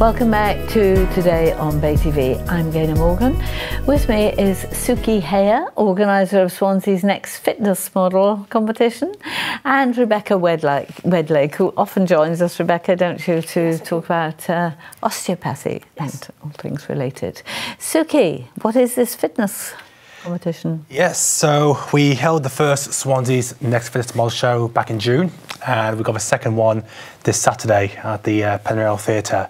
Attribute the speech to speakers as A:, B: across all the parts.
A: Welcome back to Today on Bay TV. I'm Gaynor Morgan. With me is Suki Hayer, organiser of Swansea's next fitness model competition, and Rebecca Wedlake, who often joins us, Rebecca, don't you, to talk about osteopathy and all things related. Suki, what is this fitness competition?
B: Yes, so we held the first Swansea's Next Fitness Model show back in June, and we've got the second one this Saturday at the Penrail Theatre.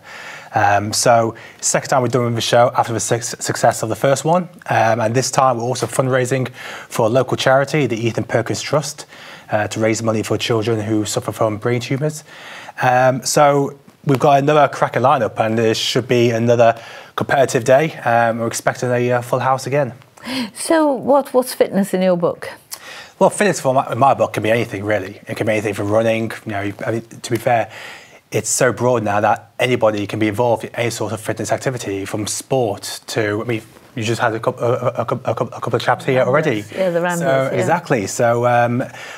B: So second time we're doing the show after the success of the first one, and this time we're also fundraising for a local charity, the Ethan Perkins Trust, to raise money for children who suffer from brain tumours. So we've got another cracking lineup, and there should be another competitive day. We're expecting a full house again. So what's fitness in your book? Well, fitness for my book can be anything, really. It can be anything from running. You know, I mean, to be fair, it's so broad now that anybody can be involved in any sort of fitness activity, from sport to, I mean, you just had a couple of chaps here already. Yeah, the Ramblers. So, yeah. Exactly. So,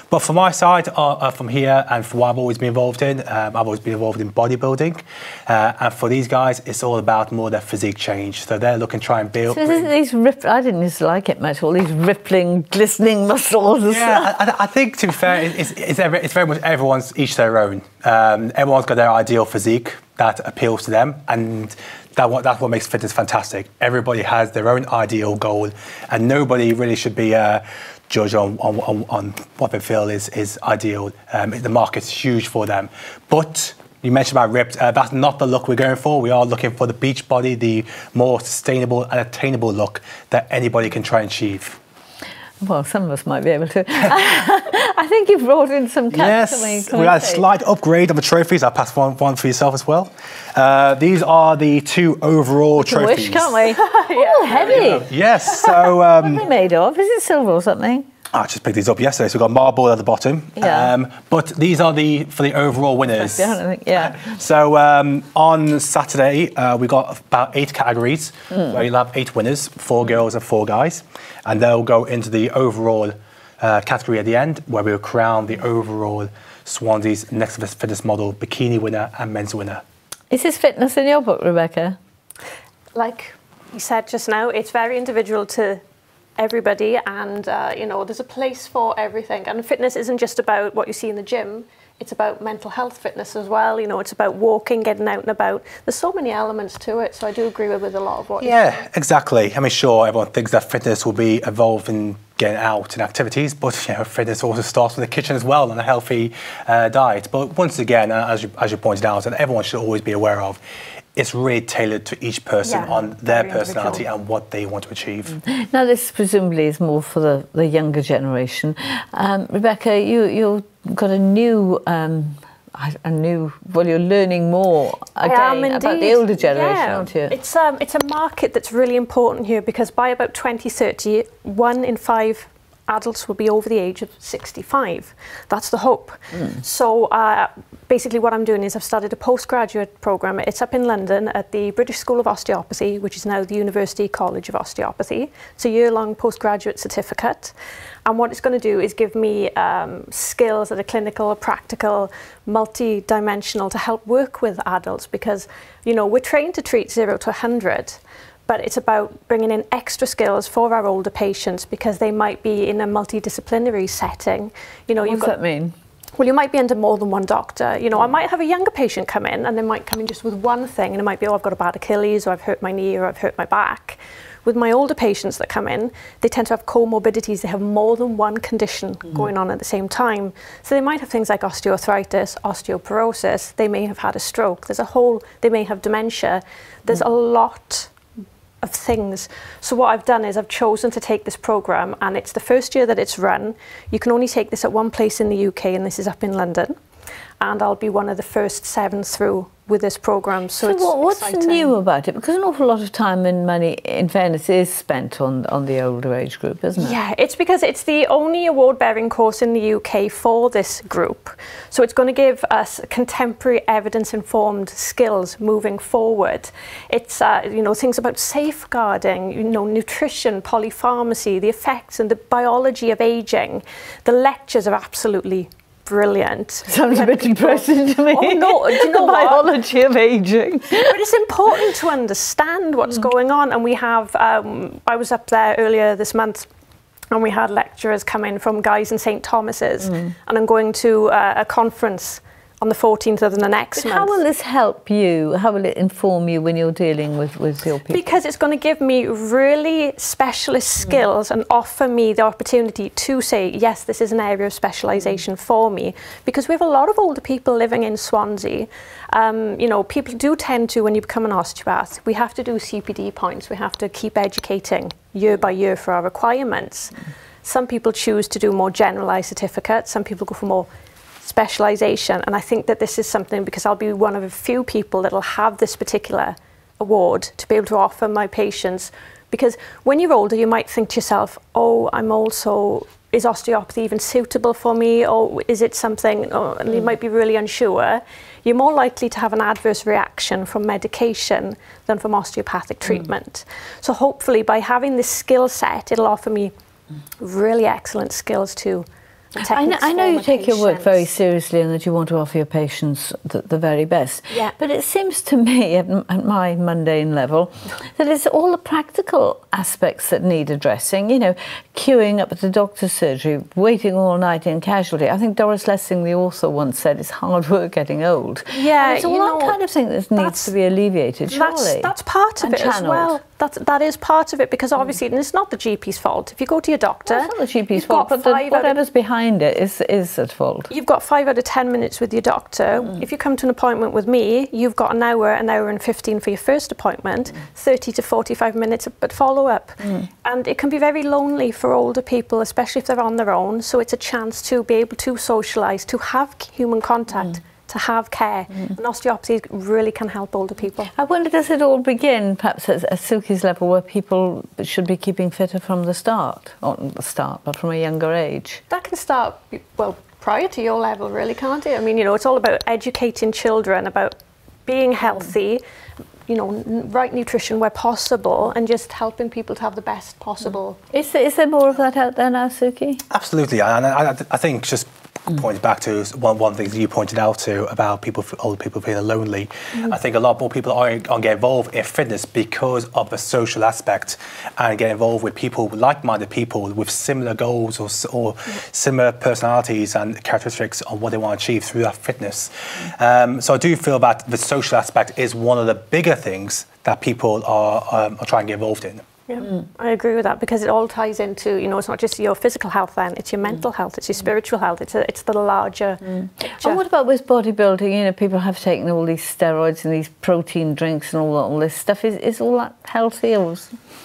B: but from my side, from here, and for what I've always been involved in, I've always been involved in bodybuilding. And for these guys, it's all about more their physique change. So they're looking to try and build. So these I didn't used to like it much, all these rippling, glistening muscles. Yeah, I think, to be fair, it's very much everyone's each their own. Everyone's got their ideal physique that appeals to them, and that's what makes fitness fantastic. Everybody has their own ideal goal, and nobody really should be judged on what they feel is ideal. The market's huge for them. But you mentioned about ripped. That's not the look we're going for. We are looking for the beach body, the more sustainable and attainable look that anybody can try and achieve. Well, some of us might be able to. I think you've brought in some caps. Yes, we had a slight upgrade of the trophies. I'll pass one for yourself as well. These are the two overall trophies. Wish, can't we? Yeah. Oh, heavy. Yes. So, what are they made of? Is it silver or something? I just picked these up yesterday, so we've got marble at the bottom. Yeah. But these are for the overall winners. Yeah. So on Saturday, we got about 8 categories, where you'll have 8 winners, 4 girls and 4 guys, and they'll go into the overall category at the end, where we'll crown the overall Swansea's Next Fitness Model bikini winner and men's winner. Is this fitness in your book, Rebecca?
C: Like you said just now, it's very individual to everybody, and you know, there's a place for everything. And fitness isn't just about what you see in the gym. It's about mental health fitness as well. You know, it's about walking, getting out and about. There's so many elements to it. So I do agree with a lot of what you said. Yeah, exactly. I mean, sure, everyone thinks that fitness will be involved in getting out and activities, but you know, fitness also starts in the kitchen as well, and a healthy diet. But once again, as you pointed out, and everyone should always be aware of, it's really tailored to each person on their personality and what they want to achieve. Now, this presumably is more for the younger generation. Rebecca, you've got a new, well, you're learning more again about the older generation, aren't you? It's a market that's really important here, because by about 2030, 1 in 5 adults will be over the age of 65. That's the hope. So basically what I'm doing is I've started a postgraduate programme. It's up in London at the British School of Osteopathy, which is now the University College of Osteopathy. It's a year-long postgraduate certificate. And what it's going to do is give me skills that are clinical, practical, multi-dimensional, to help work with adults, because, you know, we're trained to treat 0 to 100. But it's about bringing in extra skills for our older patients, because they might be in a multidisciplinary setting. You know, what does that mean? Well, you might be under more than one doctor. You know, I might have a younger patient come in, and they might come in just with one thing, and it might be, oh, I've got a bad Achilles, or I've hurt my knee, or I've hurt my back. With my older patients that come in, they tend to have comorbidities. They have more than one condition going on at the same time. So they might have things like osteoarthritis, osteoporosis. They may have had a stroke. They may have dementia. There's a lot of things. So what I've done is I've chosen to take this programme, and it's the first year that it's run. You can only take this at one place in the UK, and this is up in London. And I'll be one of the first 7 through with this programme. So it's what's exciting. New about it? Because an awful lot of time and money, in fairness, is spent on the older age group, isn't it? Yeah, it's because it's the only award-bearing course in the UK for this group. So it's going to give us contemporary evidence-informed skills moving forward. It's, you know, things about safeguarding, you know, nutrition, polypharmacy, the effects and the biology of ageing. The lectures are absolutely brilliant.
A: Sounds a bit depressing to me.
C: Oh no, do you know
A: the biology of aging.
C: But it's important to understand what's going on. And we have, I was up there earlier this month, and we had lecturers come in from Guy's and St Thomas's, and I'm going to a conference on the 14th of the next month.
A: How will this help you? How will it inform you when you're dealing with your people?
C: Because it's going to give me really specialist skills and offer me the opportunity to say, yes, this is an area of specialisation for me. Because we have a lot of older people living in Swansea. You know, people do tend to, when you become an osteopath, we have to do CPD points. We have to keep educating year by year for our requirements. Some people choose to do more generalised certificates. Some people go for more specialisation, and I think that this is something, because I'll be one of a few people that will have this particular award to be able to offer my patients. Because when you're older, you might think to yourself, oh, I'm also, is osteopathy even suitable for me, or is it something, and you might be really unsure. You're more likely to have an adverse reaction from medication than from osteopathic treatment. So hopefully by having this skill set, it'll offer me really excellent skills too.
A: I know you take your work very seriously and that you want to offer your patients the very best.
C: Yeah.
A: But it seems to me, at my mundane level, that it's all the practical aspects that need addressing. You know, queuing up at the doctor's surgery, waiting all night in casualty. I think Doris Lessing, the author, once said it's hard work getting old.
C: Yeah,
A: and it's all that kind of thing that needs to be alleviated, surely.
C: That's part of it as well. That is part of it, because obviously, and it's not the GP's fault. If you go to your doctor,
A: it's not the GP's fault, but whatever's behind it is at fault.
C: You've got 5 out of 10 minutes with your doctor. If you come to an appointment with me, you've got an hour and 15 for your first appointment, 30 to 45 minutes at follow-up. And it can be very lonely for older people, especially if they're on their own. So it's a chance to be able to socialise, to have human contact, to have care. And osteopathy really can help older people.
A: I wonder, does it all begin perhaps at Suki's level, where people should be keeping fitter from the start? Or not the start, but from a younger age?
C: That can start, well, prior to your level, really, can't it? I mean, you know, it's all about educating children about being healthy, you know, right nutrition where possible, and just helping people to have the best possible.
A: Is there more of that out there now, Suki?
B: Absolutely, and I think just pointing back to one thing that you pointed out to about older people feeling lonely. I think a lot more people are get involved in fitness because of the social aspect, and get involved with people, like-minded people with similar goals or similar personalities and characteristics on what they want to achieve through that fitness. So I do feel that the social aspect is one of the bigger things that people are trying to get involved in.
C: Yeah, I agree with that, because it all ties into, you know, it's not just your physical health then, it's your mental health, it's your spiritual health, it's the larger picture.
A: And what about with bodybuilding? You know, people have taken all these steroids and these protein drinks and all this stuff. Is all that healthy? Or?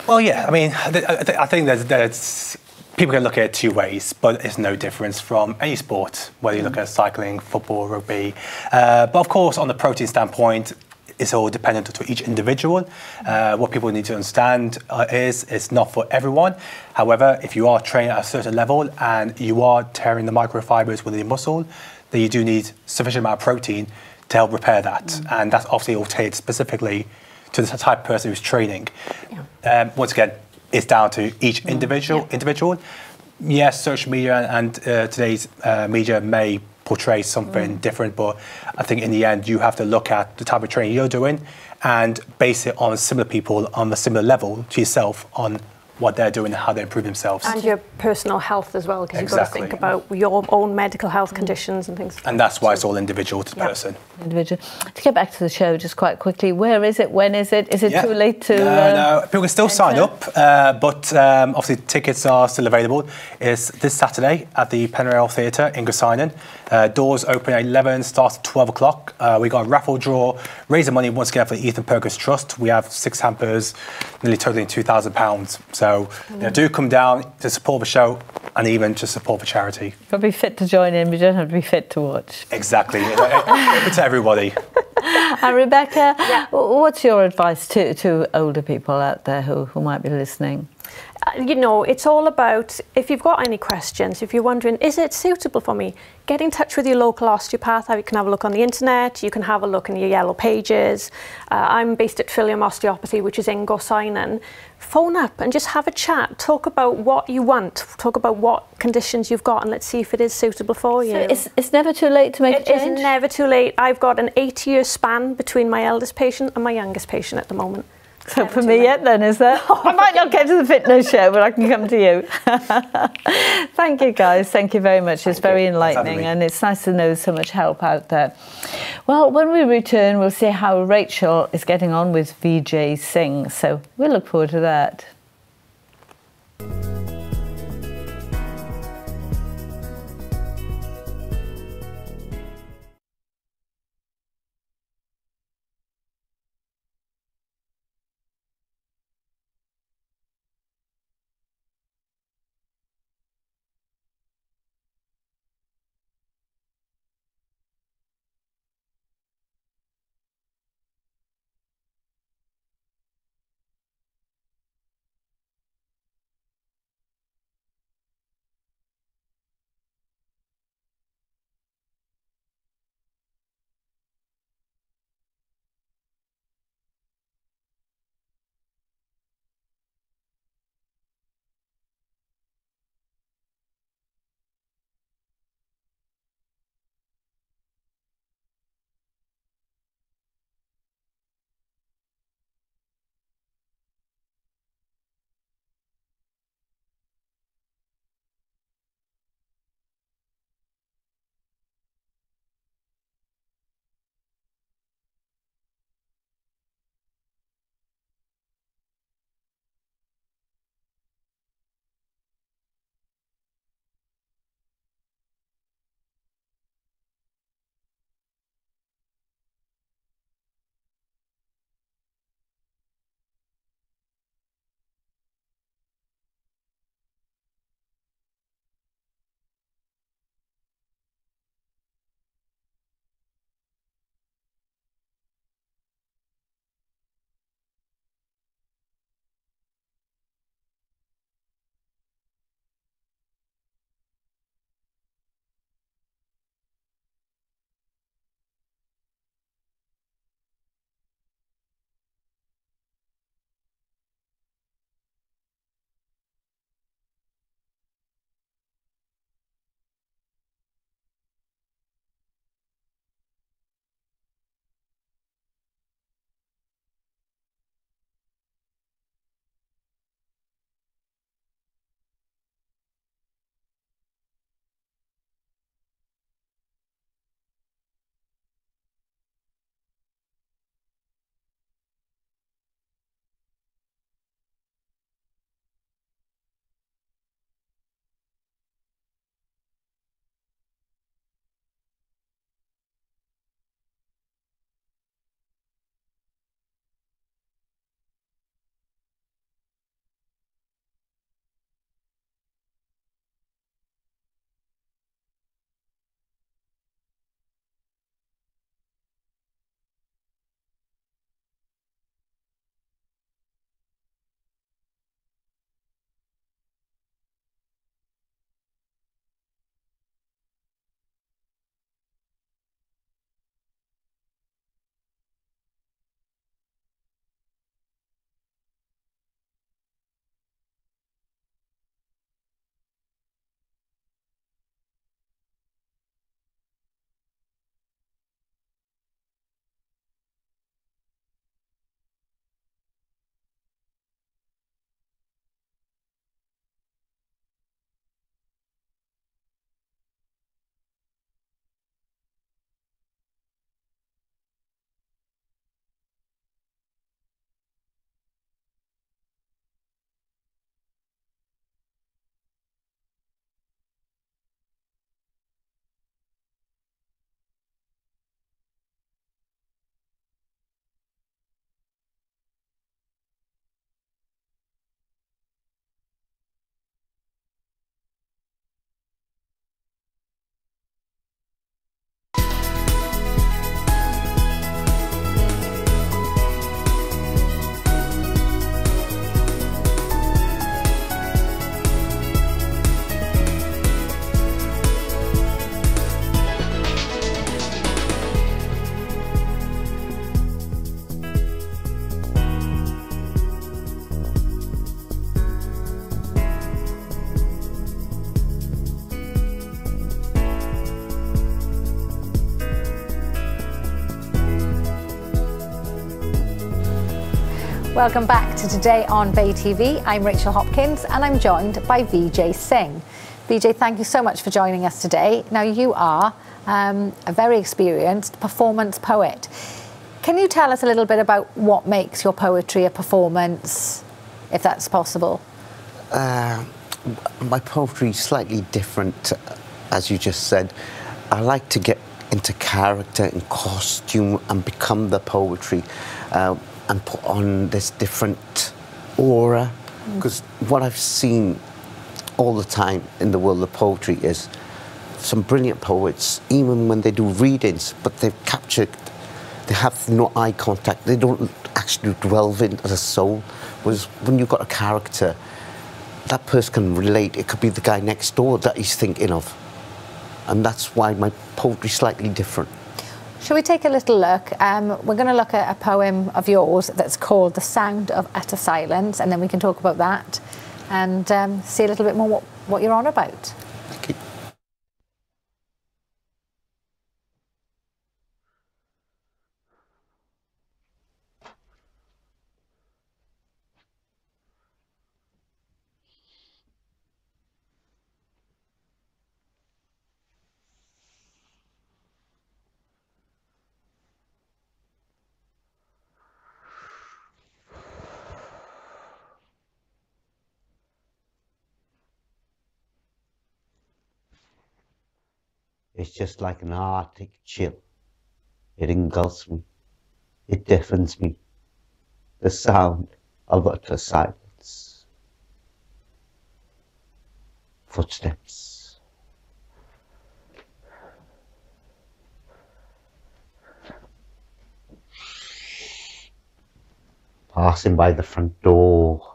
B: Well, yeah, I mean, I think there's people can look at it 2 ways, but it's no difference from any sport, whether you look at cycling, football, rugby. But of course, on the protein standpoint, it's all dependent to each individual. What people need to understand is it's not for everyone. However, if you are training at a certain level and you are tearing the microfibers within your muscle, then you do need sufficient amount of protein to help repair that. And that's obviously all tailored specifically to the type of person who's training. Once again, it's down to each individual. Yes, social media and today's media may portray something different, but I think in the end you have to look at the type of training you're doing and base it on similar people on a similar level to yourself on what they're doing and how they improve themselves.
C: And your personal health as well, because you've got to think about your own medical health conditions and things.
B: And that's why it's all individual to the person.
A: Individual. To get back to the show just quite quickly, where is it? When is it? Is it too late to...
B: No, people can still sign up, but obviously tickets are still available. It's this Saturday at the Penrail Theatre in Grosseinen. Doors open at 11, starts at 12 o'clock. We got a raffle draw, raising money once again for the Ethan Perkins Trust. We have 6 hampers, nearly totaling £2,000. So do come down to support the show and even to support the charity.
A: You've got to be fit to join in, but you don't have to be fit to watch.
B: Exactly. Open to everybody.
A: And Rebecca, what's your advice to older people out there who might be listening?
C: You know, it's all about, if you've got any questions, if you're wondering, is it suitable for me? Get in touch with your local osteopath. You can have a look on the internet, you can have a look in your yellow pages. I'm based at Philium Osteopathy, which is in Gorsainon. Phone up and just have a chat. Talk about what you want. Talk about what conditions you've got, and let's see if it is suitable for you.
A: So it's never too late to make a change?
C: It is never too late. I've got an 8-year span between my eldest patient and my youngest patient at the moment.
A: So for me yet then, is there? I might not get to the fitness show, but I can come to you. Thank you, guys. Thank you very much. It's very enlightening, and it's nice to know so much help out there. Well, when we return, we'll see how Rachel is getting on with Vijay Singh. So we'll look forward to that.
D: Welcome back to Today on Bay TV. I'm Rachel Hopkins and I'm joined by Vijay Singh. Vijay, thank you so much for joining us today. Now you are a very experienced performance poet. Can you tell us a little bit about what makes your poetry a performance, if that's possible?
E: My poetry is slightly different, as you just said. I like to get into character and costume and become the poetry. And put on this different aura. Because what I've seen all the time in the world of poetry is some brilliant poets, even when they do readings, but they've captured, they have no eye contact, they don't actually delve into the soul. Whereas when you've got a character, that person can relate. It could be the guy next door that he's thinking of. And that's why my poetry's slightly different.
D: Shall we take a little look? We're going to look at a poem of yours that's called The Sound of Utter Silence, and then we can talk about that and see a little bit more what you're on about.
E: Thank you. It's just like an Arctic chill. It engulfs me. It deafens me. The sound of utter silence. Footsteps. Passing by the front door.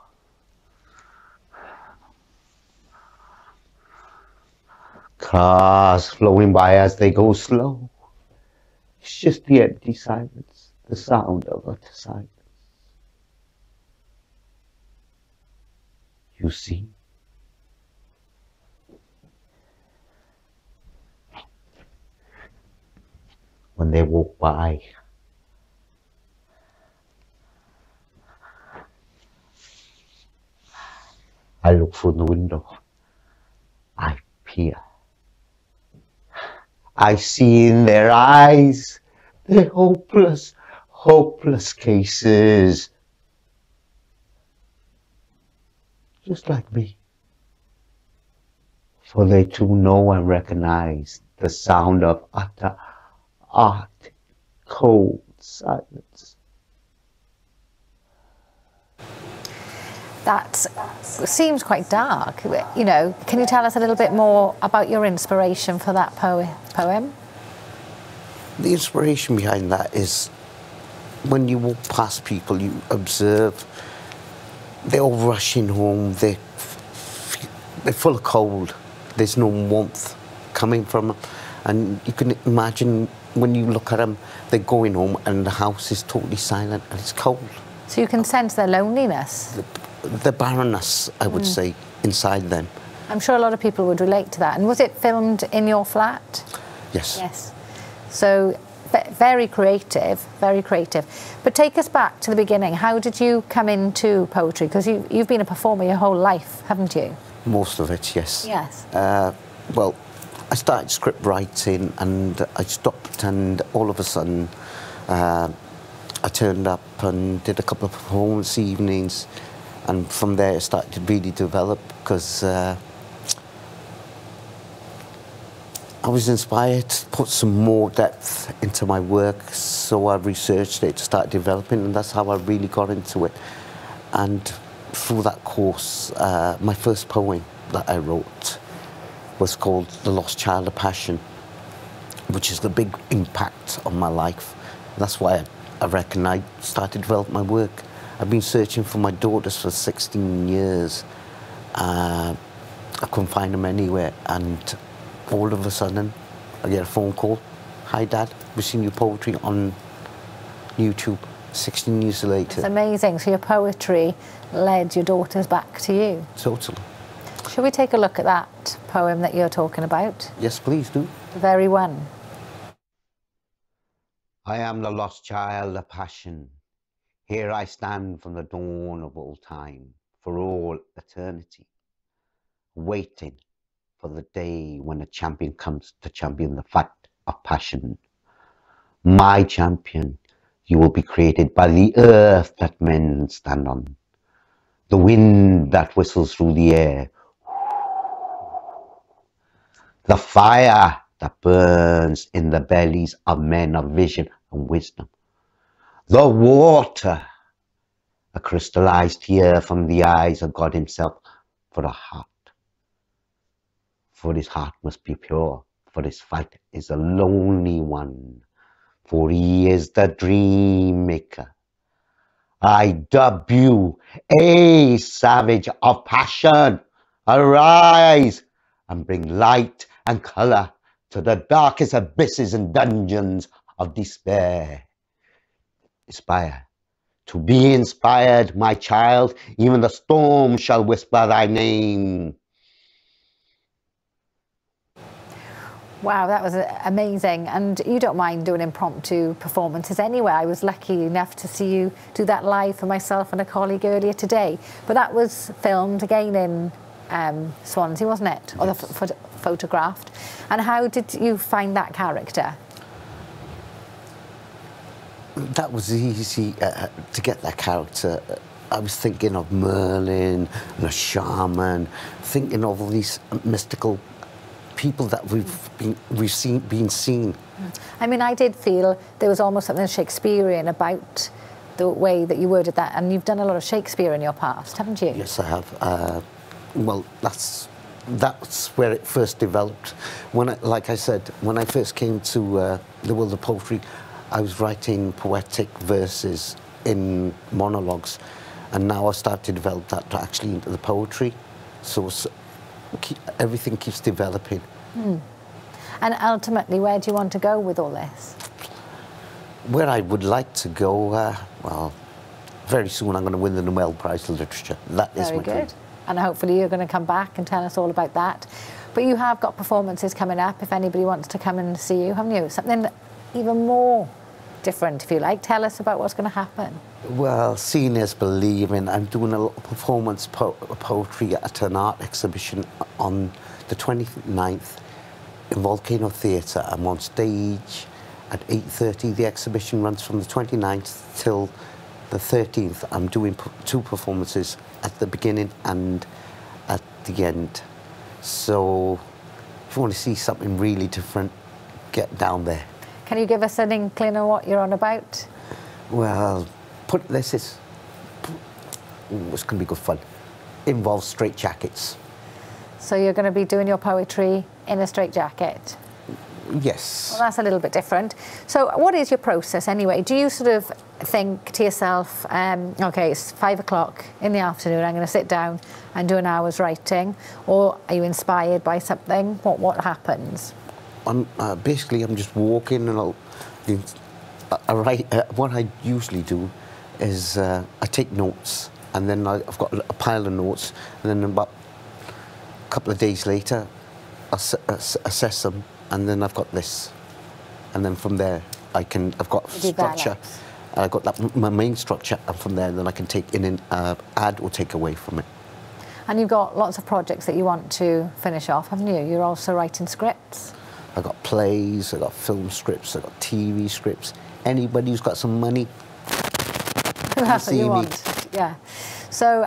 E: Cars flowing by as they go slow. It's just the empty silence, the sound of utter silence. You see? When they walk by, I look from the window. I peer. I see in their eyes their hopeless, hopeless cases. Just like me. For they too know and recognize the sound of utter, arctic, cold silence.
D: That seems quite dark, you know. Can you tell us a little bit more about your inspiration for that poem?
E: The inspiration behind that is when you walk past people, you observe they're all rushing home, they're full of cold, there's no warmth coming from them. And you can imagine when you look at them, they're going home and the house is totally silent and it's cold.
D: So you can sense their loneliness?
E: The barrenness, I would say, inside them.
D: I'm sure a lot of people would relate to that. And was it filmed in your flat?
E: Yes.
D: Yes. So very creative, very creative. But take us back to the beginning. How did you come into poetry? Because you've been a performer your whole life, haven't you?
E: Most of it, yes.
D: Yes.
E: Well, I started script writing and I stopped, and all of a sudden I turned up and did a couple of performance evenings. And from there, it started to really develop because I was inspired to put some more depth into my work. So I researched it, started developing, and that's how I really got into it. And through that course, my first poem that I wrote was called The Lost Child of Passion, which is the big impact on my life. That's why I reckon I started to develop my work. I've been searching for my daughters for 16 years. I couldn't find them anywhere, and all of a sudden I get a phone call. Hi Dad, we've seen your poetry on YouTube 16 years later.
D: It's amazing. So your poetry led your daughters back to you.
E: Totally.
D: Shall we take a look at that poem that you're talking about?
E: Yes, please do.
D: The very one.
E: I am the lost child of passion. Here I stand from the dawn of all time, for all eternity, waiting for the day when a champion comes to champion the fight of passion. My champion, you will be created by the earth that men stand on, the wind that whistles through the air, the fire that burns in the bellies of men of vision and wisdom, the water, a crystallized tear from the eyes of God himself for a heart. For his heart must be pure, for his fight is a lonely one, for he is the dream maker. I dub you a savage of passion. Arise and bring light and colour to the darkest abysses and dungeons of despair. Aspire to be inspired, my child. Even the storm shall whisper thy name.
D: Wow, that was amazing. And you don't mind doing impromptu performances anyway. I was lucky enough to see you do that live for myself and a colleague earlier today. But that was filmed again in Swansea, wasn't it? Or yes. Photographed. And how did you find that character?
E: That was easy to get that character. I was thinking of Merlin and a shaman, thinking of all these mystical people that we've seen.
D: I mean, I did feel there was almost something Shakespearean about the way that you worded that, and you've done a lot of Shakespeare in your past, haven't you?
E: Yes, I have. Well, that's where it first developed. Like I said, when I first came to the world of poetry, I was writing poetic verses in monologues, and now I start to develop that actually into the poetry. So everything keeps developing.
D: And ultimately, where do you want to go with all this?
E: Where I would like to go, well, very soon I'm going to win the Nobel Prize for Literature. That is my dream. Very good.
D: And hopefully you're going to come back and tell us all about that. But you have got performances coming up if anybody wants to come and see you, haven't you? Something even more different, if you like. Tell us about what's going to happen.
E: Well, seeing is believing. I'm doing a lot of performance poetry at an art exhibition on the 29th in Volcano Theatre. I'm on stage at 8:30. The exhibition runs from the 29th till the 13th. I'm doing 2 performances at the beginning and at the end. So if you want to see something really different, get down there.
D: Can you give us an inkling of what you're on about?
E: Well, it's going to be good fun. Involves straitjackets.
D: So you're going to be doing your poetry in a straitjacket?
E: Yes.
D: Well, that's a little bit different. So what is your process anyway? Do you sort of think to yourself, okay, it's 5 o'clock in the afternoon, I'm going to sit down and do an hour's writing? Or are you inspired by something? What happens?
E: Basically, I'm just walking and I write. What I usually do is I take notes, and then I've got a pile of notes, and then about a couple of days later, I assess them, and then I've got this, and then from there I've got structure. I've got my main structure, and from there then I can take in and add or take away from it.
D: And you've got lots of projects that you want to finish off, haven't you? You're also writing scripts.
E: I've got plays, I've got film scripts, I've got TV scripts. Anybody who's got some money,
D: that's what you want. Yeah. So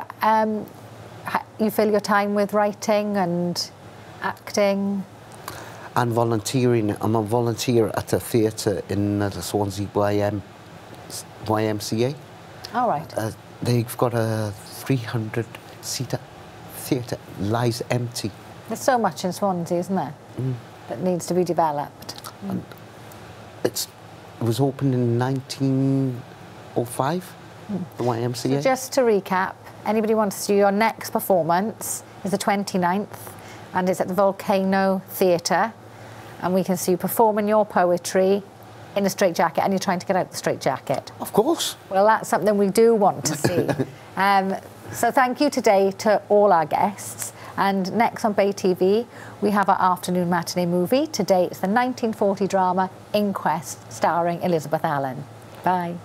D: you fill your time with writing and acting?
E: And volunteering. I'm a volunteer at a theatre in the Swansea YMCA.
D: All right.
E: They've got a 300-seater theatre, lies empty.
D: There's so much in Swansea, isn't there? That needs to be developed.
E: And it was opened in 1905, the YMCA.
D: So just to recap, anybody wants to see your next performance is the 29th, and it's at the Volcano Theatre, and we can see you performing your poetry in a straitjacket, and you're trying to get out the straitjacket.
E: Of course.
D: Well, that's something we do want to see. So thank you today to all our guests. And next on Bay TV, we have our afternoon matinee movie. Today it's the 1940 drama Inquest, starring Elizabeth Allen. Bye.